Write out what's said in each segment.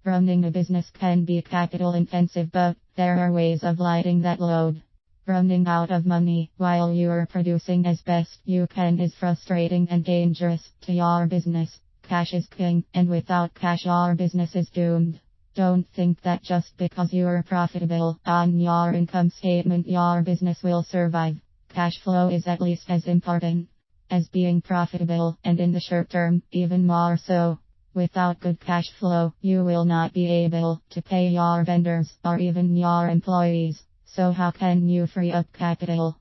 Running a business can be capital intensive, but there are ways of lighting that load. Running out of money while you are producing as best you can is frustrating and dangerous to your business. Cash is king, and without cash your business is doomed. Don't think that just because you are profitable on your income statement your business will survive. Cash flow is at least as important as being profitable, and in the short term, even more so. Without good cash flow, you will not be able to pay your vendors or even your employees. So how can you free up capital?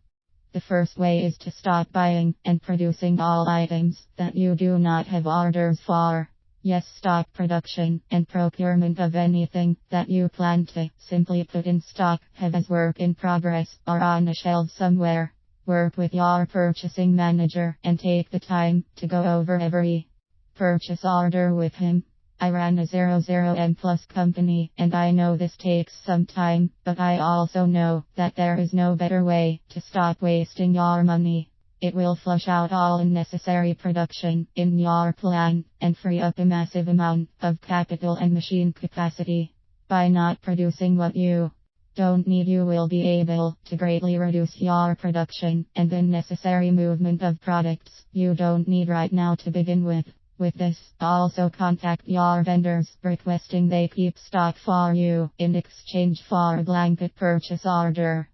The first way is to stop buying and producing all items that you do not have orders for. Yes, stop production and procurement of anything that you plan to simply put in stock, have as work in progress or on a shelf somewhere. Work with your purchasing manager and take the time to go over every purchase order with him. I ran a 00M Plus company and I know this takes some time, but I also know that there is no better way to stop wasting your money. It will flush out all unnecessary production in your plan and free up a massive amount of capital and machine capacity. By not producing what you don't need, you will be able to greatly reduce your production and the necessary movement of products you don't need right now to begin with. With this, also contact your vendors requesting they keep stock for you in exchange for a blanket purchase order.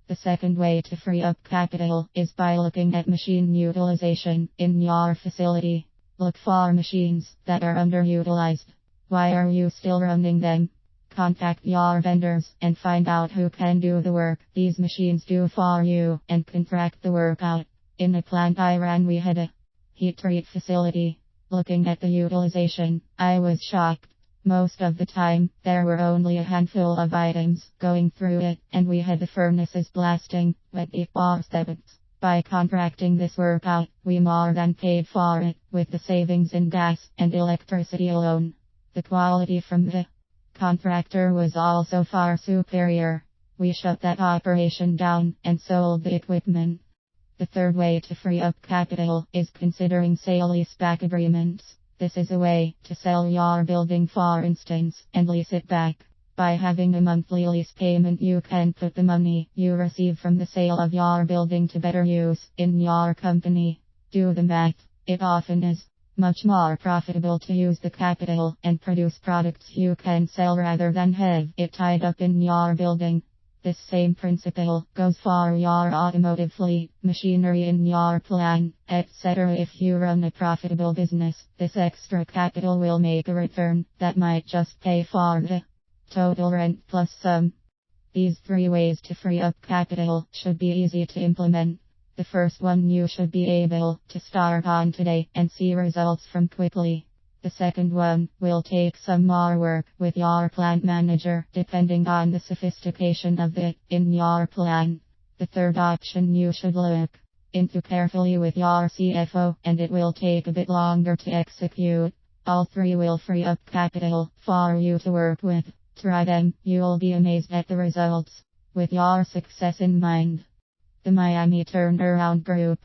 The second way to free up capital is by looking at machine utilization in your facility. Look for machines that are underutilized. Why are you still running them? Contact your vendors and find out who can do the work these machines do for you and contract the work out. In the plant I ran we had a heat treat facility. Looking at the utilization, I was shocked. Most of the time, there were only a handful of items going through it, and we had the furnaces blasting, but it was that. By contracting this work out, we more than paid for it, with the savings in gas and electricity alone. The quality from the contractor was also far superior. We shut that operation down and sold the equipment. The third way to free up capital is considering sale-leaseback agreements. This is a way to sell your building, for instance, and lease it back. By having a monthly lease payment, you can put the money you receive from the sale of your building to better use in your company. Do the math. It often is much more profitable to use the capital and produce products you can sell rather than have it tied up in your building. This same principle goes for your automotive fleet, machinery in your plant, etc. If you run a profitable business, this extra capital will make a return that might just pay for the total rent plus some. These three ways to free up capital should be easy to implement. The first one you should be able to start on today and see results from quickly. The second one will take some more work with your plant manager, depending on the sophistication of it in your plan. The third option you should look into carefully with your CFO, and it will take a bit longer to execute. All three will free up capital for you to work with. Try them, you'll be amazed at the results. With your success in mind. The Miami Turnaround Group.